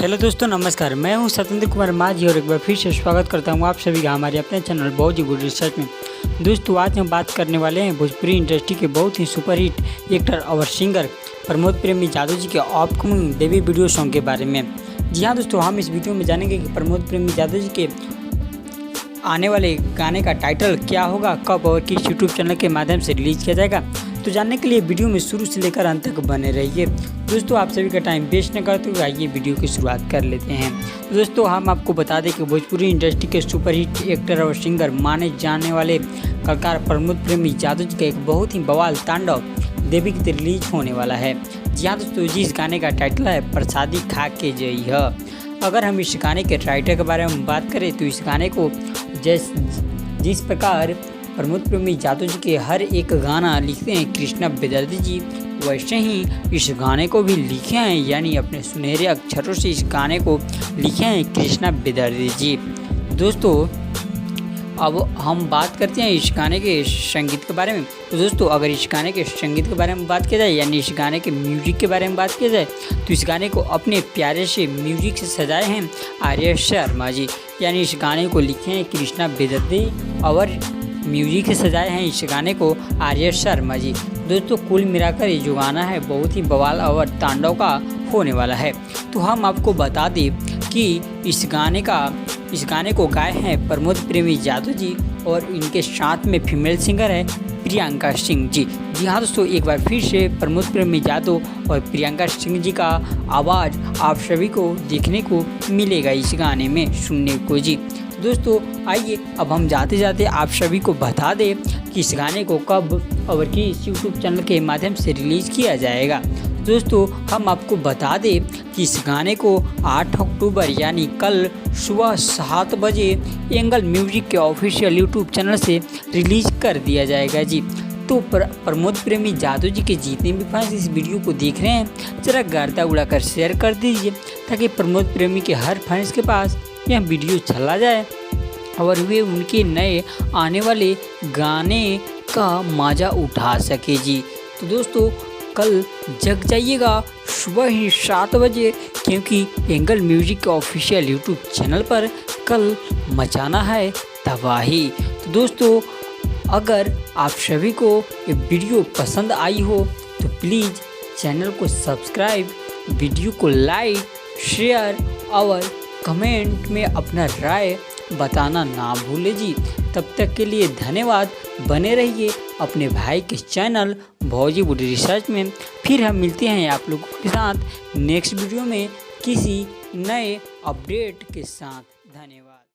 Hello दोस्तों, नमस्कार। मैं हूं सत्येंद्र कुमार माझी और एक बार फिर से स्वागत करता हूं आप सभी का हमारे अपने चैनल बहुत ही गुड रिसर्च में। दोस्तों, आज हम बात करने वाले हैं भोजपुरी इंडस्ट्री के बहुत ही सुपरहिट एक्टर और सिंगर प्रमोद प्रेमी जादव जी के अपकमिंग डेब्यू वीडियो सॉन्ग के बारे में। जी हाँ दोस्तों, हम इस वीडियो में जानेंगे कि प्रमोद प्रेमी जादव जी के आने वाले गाने का टाइटल क्या होगा, कब और किस यूट्यूब चैनल के माध्यम से रिलीज किया जाएगा। तो जानने के लिए वीडियो में शुरू से लेकर अंत तक बने रहिए। दोस्तों, आप सभी का टाइम वेस्ट न करते हुए आइए वीडियो की शुरुआत कर लेते हैं। तो दोस्तों, हम आपको बता दें कि भोजपुरी इंडस्ट्री के सुपरहिट एक्टर और सिंगर माने जाने वाले कलाकार प्रमोद प्रेमी जादव जी का एक बहुत ही बवाल तांडव देवी की रिलीज होने वाला है। जी हाँ दोस्तों, जिस गाने का टाइटल है प्रसादी खा के जई है। अगर हम इस गाने के राइटर के बारे में बात करें तो इस गाने को जिस प्रकार प्रमोद प्रेमी जादव जी के हर एक गाना लिखते हैं कृष्णा बेदर्दी जी, वैसे ही इस गाने को भी लिखे हैं, यानी अपने सुनहरे अक्षरों से इस गाने को लिखे हैं कृष्णा बेदर्दी जी। दोस्तों, अब हम बात करते हैं इस गाने के संगीत के बारे में। तो दोस्तों, अगर इस गाने के संगीत के बारे में बात किया जाए, यानी इस गाने के म्यूजिक के बारे में बात किया जाए, तो इस गाने को अपने प्यारे से म्यूजिक से सजाए हैं आर्य शर्मा जी, यानी इस गाने को लिखे हैं कृष्णा बेदर्दी और म्यूजिक से सजाए हैं इस गाने को आर्य शर्मा जी। दोस्तों, कुल मिलाकर ये जो गाना है बहुत ही बवाल और तांडव का होने वाला है। तो हम आपको बता दें कि इस गाने को गाए हैं प्रमोद प्रेमी जादव जी और इनके साथ में फीमेल सिंगर है प्रियंका सिंह जी। जी हाँ दोस्तों, एक बार फिर से प्रमोद प्रेमी जादव और प्रियंका सिंह जी का आवाज़ आप सभी को देखने को मिलेगा इस गाने में, सुनने को जी। दोस्तों, आइए अब हम जाते जाते आप सभी को बता दें कि इस गाने को कब और किस यूट्यूब चैनल के माध्यम से रिलीज़ किया जाएगा। दोस्तों, हम आपको बता दें कि इस गाने को 8 अक्टूबर यानी कल सुबह 7 बजे एंगल म्यूजिक के ऑफिशियल यूट्यूब चैनल से रिलीज़ कर दिया जाएगा जी। तो प्रमोद प्रेमी जादव जी के जितने भी फैंस इस वीडियो को देख रहे हैं, जरा गर्दा उड़ाकर शेयर कर दीजिए ताकि प्रमोद प्रेमी के हर फैंस के पास यह वीडियो चला जाए और वे उनके नए आने वाले गाने का मजा उठा सके जी। तो दोस्तों, कल जग जाइएगा सुबह ही 7 बजे, क्योंकि एंगल म्यूजिक के ऑफिशियल यूट्यूब चैनल पर कल मचाना है तबाही। तो दोस्तों, अगर आप सभी को ये वीडियो पसंद आई हो तो प्लीज़ चैनल को सब्सक्राइब, वीडियो को लाइक, शेयर और कमेंट में अपना राय बताना ना भूले जी। तब तक के लिए धन्यवाद। बने रहिए अपने भाई के चैनल बॉलीवुड रिसर्च में। फिर हम मिलते हैं आप लोगों के साथ नेक्स्ट वीडियो में किसी नए अपडेट के साथ। धन्यवाद।